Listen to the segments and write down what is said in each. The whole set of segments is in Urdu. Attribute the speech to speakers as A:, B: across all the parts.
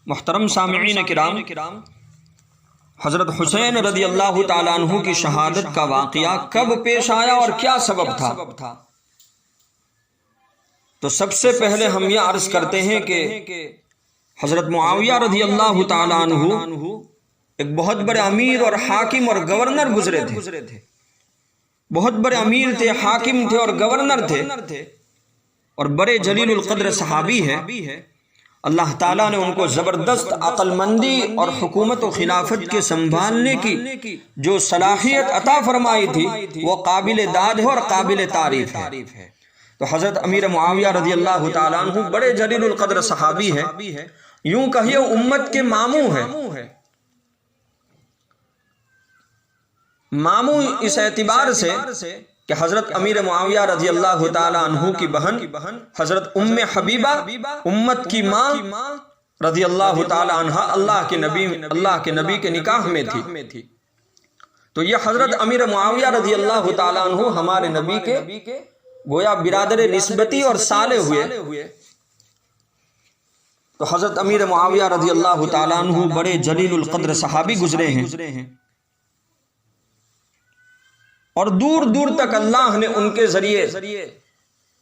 A: محترم سامعین کرام، حضرت حسین رضی اللہ تعالیٰ عنہ کی شہادت کا واقعہ کب پیش آیا اور کیا سبب تھا؟ تو سب سے پہلے ہم یہ عرض کرتے ہیں کہ حضرت معاویہ رضی اللہ تعالیٰ عنہ ایک بہت بڑے امیر اور حاکم اور گورنر گزرے تھے. بہت بڑے امیر تھے، حاکم تھے اور گورنر تھے، اور بڑے جلیل القدر صحابی ہیں. اللہ تعالیٰ نے ان کو زبردست عقل مندی اور حکومت و خلافت کے سنبھالنے کی جو صلاحیت عطا فرمائی تھی وہ قابل داد ہے اور قابل تعریف ہے. تو حضرت امیر معاویہ رضی اللہ تعالیٰ عنہ بڑے جلیل القدر صحابی ہیں، یوں کہیے امت کے ماموں ہیں. ماموں اس اعتبار سے کہ حضرت امیر معاویہ رضی اللہ تعالیٰ عنہ کی بہن حضرت ام حبیبہ امت کی ماں رضی اللہ تعالیٰ عنہ اللہ کے نبی کے نکاح میں تھی. تو یہ حضرت امیر معاویہ رضی اللہ تعالیٰ عنہ ہمارے نبی کے گویا برادر نسبتی اور سالے ہوئے. تو حضرت امیر معاویہ رضی اللہ تعالیٰ عنہ بڑے جلیل القدر صحابی گزرے ہیں، اور دور دور تک اللہ نے ان کے ذریعے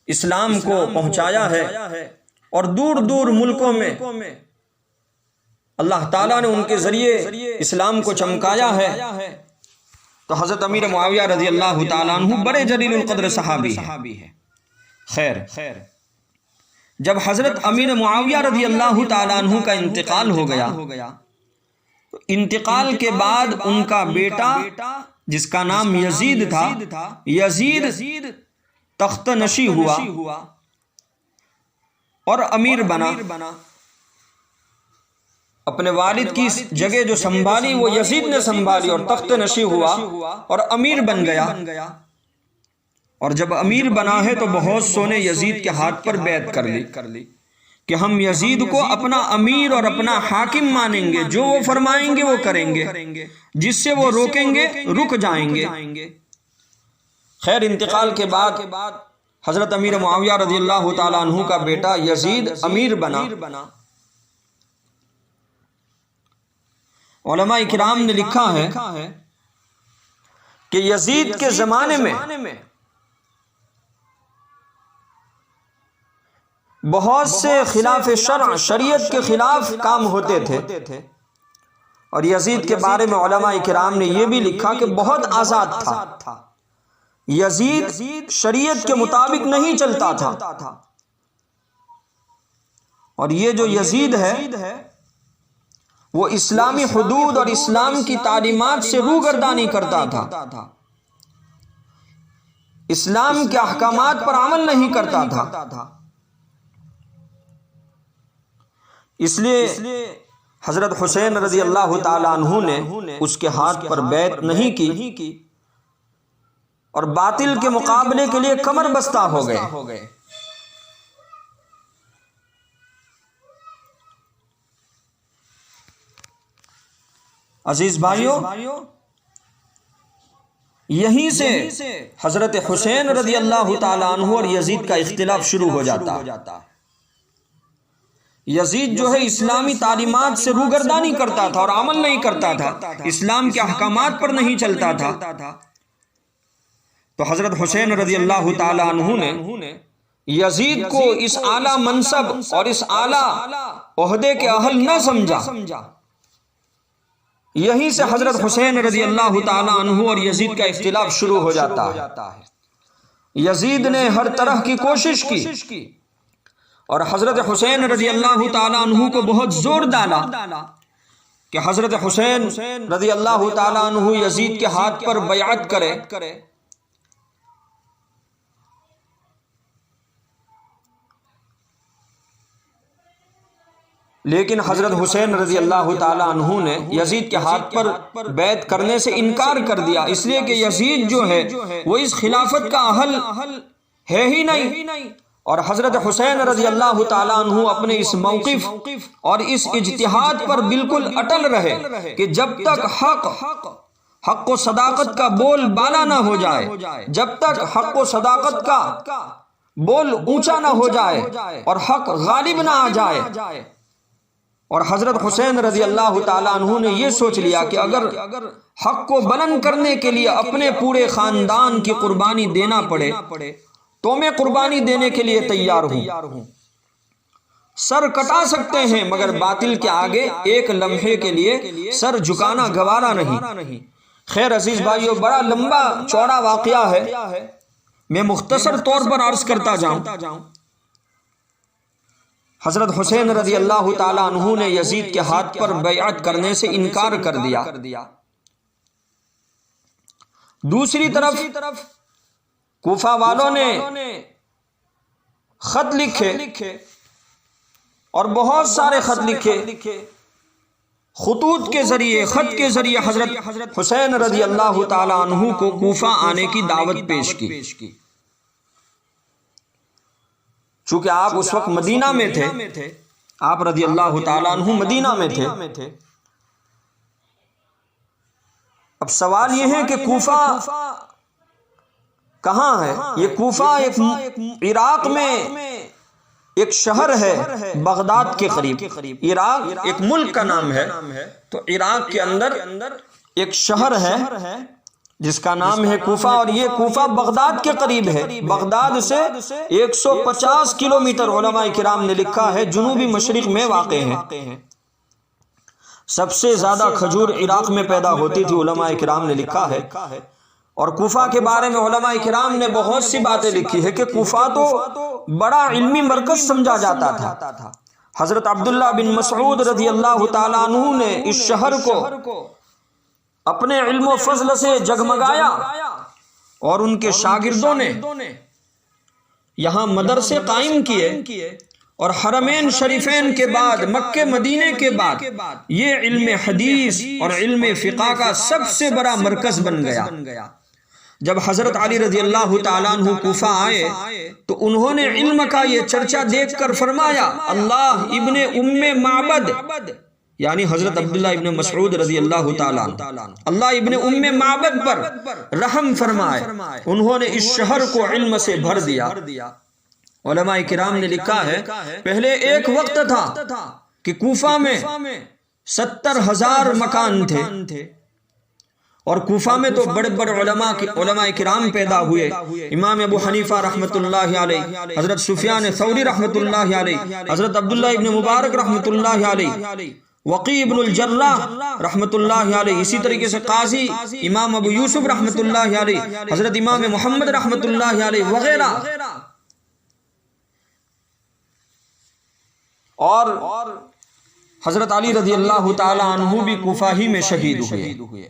A: اسلام کو پہنچایا ہے، اور دور دور ملکوں میں اللہ تعالیٰ نے ان کے ذریعے اسلام کو چمکایا ہے. تو حضرت امیر معاویہ رضی اللہ تعالیٰ عنہ بڑے جلیل القدر صحابی ہے. خیر، جب حضرت امیر معاویہ رضی اللہ تعالیٰ عنہ کا انتقال ہو گیا تو انتقال کے بعد ان کا بیٹا جس کا نام یزید تھا، یزید تخت نشی ہوا اور امیر بنا. اپنے والد کی جگہ جو سنبھالی وہ یزید نے سنبھالی اور تخت نشی ہوا اور امیر بن گیا. اور جب امیر بنا ہے تو بہت سو نے یزید کے ہاتھ پر بیعت کر لی کہ ہم یزید کو اپنا امیر اور اپنا حاکم مانیں گے، جو وہ فرمائیں گے وہ کریں گے، جس سے وہ روکیں گے رک جائیں گے. خیر، انتقال کے بعد حضرت امیر معاویہ رضی اللہ تعالیٰ عنہ کا بیٹا یزید امیر بنا. علماء کرام نے لکھا ہے کہ یزید کے زمانے میں بہت سے خلاف شرع، شریعت کے خلاف کام ہوتے تھے، اور یزید کے بارے میں علماء کرام نے یہ بھی لکھا کہ بہت آزاد تھا. یزید شریعت کے مطابق نہیں چلتا تھا، اور یہ جو یزید ہے وہ اسلامی حدود اور اسلام کی تعلیمات سے روگردانی کرتا تھا، اسلام کے احکامات پر عمل نہیں کرتا تھا. اس لیے حضرت حسین رضی اللہ تعالیٰ عنہ نے اس کے ہاتھ پر بیعت نہیں کی اور باطل کے مقابلے کے لیے کمر بستہ ہو گئے. عزیز بھائیو، یہیں سے حضرت حسین رضی اللہ تعالیٰ عنہ اور یزید کا اختلاف شروع ہو جاتا. یزید جو ہے اسلامی تعلیمات سے روگردانی کرتا تھا اور عمل نہیں کرتا تھا، اسلام کے احکامات پر نہیں چلتا تھا. تو حضرت حسین رضی اللہ تعالیٰ عنہ نے یزید کو اس اعلیٰ منصب اور اس اعلیٰ عہدے کے اہل نہ سمجھا. یہیں سے حضرت حسین رضی اللہ تعالیٰ عنہ اور یزید کا اختلاف شروع ہو جاتا ہے. یزید نے ہر طرح کی کوشش کی اور حضرت حسین رضی اللہ تعالیٰ عنہ کو بہت زور ڈالا کہ حضرت حسین رضی اللہ تعالیٰ عنہ یزید کے ہاتھ پر بیعت کرے. لیکن حضرت حسین رضی اللہ تعالیٰ عنہ نے یزید کے ہاتھ پر بیعت کرنے سے انکار کر دیا، اس لیے کہ یزید جو ہے وہ اس خلافت کا اہل ہے ہی نہیں. اور حضرت حسین رضی اللہ تعالیٰ عنہ اپنے اس موقف اور اس اجتہاد پر بالکل اٹل رہے کہ جب تک حق و صداقت کا بول بالا نہ ہو جائے، جب تک حق و صداقت کا بول اونچا نہ ہو جائے اور حق غالب نہ آ جائے، اور حضرت حسین رضی اللہ تعالیٰ عنہ نے یہ سوچ لیا کہ اگر حق کو بلند کرنے کے لیے اپنے پورے خاندان کی قربانی دینا پڑے تو میں قربانی دینے کے لیے تیار ہوں، سر کٹا سکتے ہیں مگر باطل کے آگے ایک لمحے کے لیے سر جھکانا گوارا نہیں۔ خیر عزیز بھائیو، بڑا لمبا چوڑا واقعہ ہے، میں مختصر طور پر عرض کرتا جاؤں۔ حضرت حسین رضی اللہ تعالیٰ عنہ نے یزید کے ہاتھ پر بیعت کرنے سے انکار کر دیا۔ دوسری طرف کوفہ والوں نے خط لکھے اور بہت سارے خط لکھے، خطوط کے ذریعے، خط کے ذریعے حضرت حسین رضی اللہ تعالیٰ عنہ کو کوفہ آنے کی دعوت پیش کی۔ چونکہ آپ اس وقت مدینہ میں تھے، آپ رضی اللہ تعالیٰ عنہ مدینہ میں تھے۔ اب سوال یہ ہے کہ کوفہ کہاں ہے؟ یہ کوفہ ایک عراق میں ایک شہر ہے بغداد کے قریب۔ عراق ایک ملک کا نام ہے، تو عراق کے اندر ایک شہر ہے جس کا نام ہے کوفہ، اور یہ کوفہ بغداد کے قریب ہے۔ بغداد سے 150 کلومیٹر علماء کرام نے لکھا ہے جنوبی مشرق میں واقع ہے۔ سب سے زیادہ کھجور عراق میں پیدا ہوتی تھی، علماء کرام نے لکھا ہے۔ اور کوفہ کے بارے میں علماء کرام نے بہت سی باتیں لکھی ہے کہ کوفہ تو بڑا علمی مرکز سمجھا جاتا تھا۔ حضرت عبداللہ بن مسعود رضی اللہ تعالیٰ عنہ نے اس شہر کو اپنے علم و فضل سے جگمگایا، اور ان کے شاگردوں نے یہاں مدرسے قائم کیے، اور حرمین شریفین کے بعد، مکہ مدینے کے بعد، یہ علم حدیث اور علم فقہ کا سب سے بڑا مرکز بن گیا۔ جب حضرت علی رضی اللہ تعالیٰ عنہ کوفہ آئے تو انہوں نے علم کا یہ چرچا دیکھ کر فرمایا، اللہ ابن ام معبد، یعنی حضرت عبداللہ ابن مسعود رضی اللہ تعالیٰ عنہ، اللہ ابن ام معبد پر رحم فرمائے۔ انہوں نے اس شہر کو علم سے بھر دیا۔ علماء کرام نے لکھا ہے پہلے ایک وقت تھا کہ کوفہ میں 70,000 مکان تھے، اور کوفہ میں تو بڑے بڑے علماء کرام پیدا ہوئے۔ امام ابو حنیفہ رحمۃ اللہ علیہ، حضرت سفیان ثوری رحمۃ اللہ علیہ، حضرت عبداللہ ابن مبارک رحمۃ اللہ علیہ، وقی ابن الجراح رحمۃ اللہ علیہ، اسی طریقے سے قاضی امام ابو یوسف رحمۃ اللہ علیہ، حضرت امام محمد رحمۃ اللہ علیہ وغیرہ، اور حضرت علی رضی اللہ تعالی عنہ بھی کوفہ ہی میں شہید ہوئے،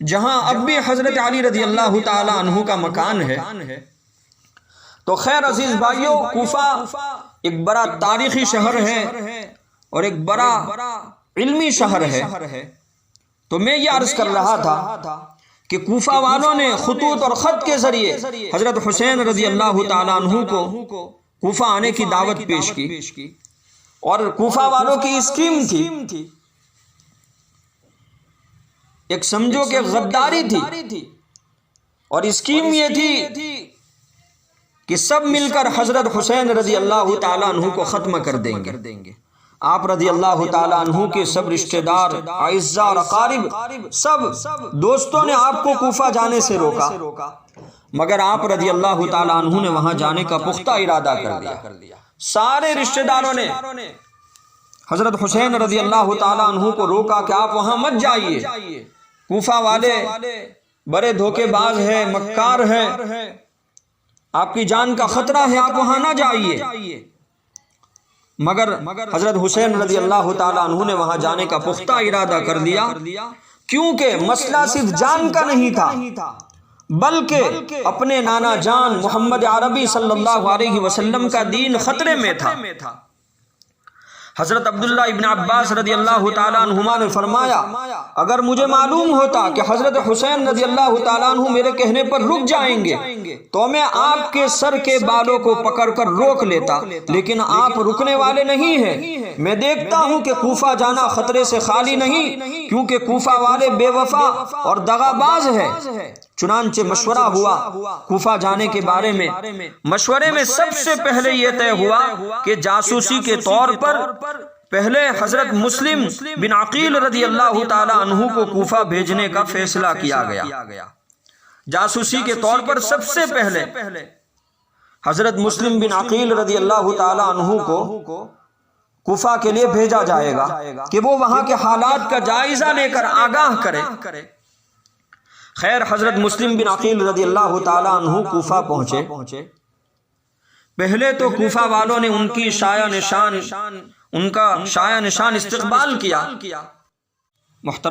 A: جہاں اب بھی حضرت علی رضی اللہ تعالی عنہ کا مکان ہے۔ تو خیر عزیز بھائیو، کوفہ ایک بڑا تاریخی شہر ہے اور ایک بڑا علمی شہر ہے۔ تو میں یہ عرض کر رہا تھا کہ کوفہ والوں نے خطوط اور خط کے ذریعے حضرت حسین رضی اللہ تعالیٰ عنہ کو کوفہ آنے کی دعوت پیش کی، اور کوفہ والوں کی اسکیم تھی، ایک سمجھو کہ غداری تھی، اور اسکیم یہ تھی کہ سب مل کر حضرت حسین رضی اللہ تعالیٰ عنہ کو ختم کر دیں گے۔ آپ رضی اللہ تعالیٰ عنہ کے سب رشتہ دار، اعزاء اور اقارب، سب دوستوں نے آپ کو کوفہ جانے سے روکا، مگر آپ رضی اللہ تعالیٰ عنہ نے وہاں جانے کا پختہ ارادہ کر دیا۔ سارے رشتہ داروں نے حضرت حسین رضی اللہ تعالیٰ عنہ کو روکا کہ آپ وہاں مت جائیے، کوفہ والے بڑے دھوکے باز ہیں، مکار ہیں، آپ کی جان کا خطرہ ہے، آپ وہاں نہ جائیے۔ مگر حضرت حسین رضی اللہ تعالیٰ عنہ نے وہاں جانے کا پختہ ارادہ کر دیا، کیونکہ مسئلہ صرف جان کا نہیں تھا، بلکہ اپنے نانا جان محمد عربی صلی اللہ علیہ وسلم کا دین خطرے میں تھا۔ حضرت عبداللہ ابن عباس رضی اللہ تعالیٰ عنہما نے فرمایا، اگر مجھے معلوم ہوتا کہ حضرت حسین رضی اللہ تعالیٰ عنہ میرے کہنے پر رک جائیں گے تو میں آپ کے سر کے بالوں کو پکڑ کر روک لیتا، لیکن آپ رکنے والے نہیں ہیں۔ میں دیکھتا ہوں کہ کوفہ جانا خطرے سے خالی نہیں، کیونکہ کوفہ والے بے وفا اور دغاباز ہیں۔ چنانچہ مشورہ ہوا کوفہ جانے کے بارے میں۔ مشورے میں سب سے پہلے یہ طے ہوا کہ جاسوسی کے طور پر پہلے حضرت مسلم بن عقیل رضی اللہ تعالی عنہ کو کوفہ بھیجنے کا فیصلہ کیا گیا۔ جاسوسی کے طور پر سب سے پہلے حضرت مسلم بن عقیل رضی اللہ تعالی عنہ کو کوفہ کے لیے بھیجا جائے گا کہ وہ وہاں کے حالات کا جائزہ لے کر آگاہ کرے۔ خیر حضرت مسلم بن عقیل رضی اللہ تعالی عنہ کوفہ پہنچے۔ پہلے تو کوفہ والوں نے ان کی شایع نشان استقبال کیا۔ محترم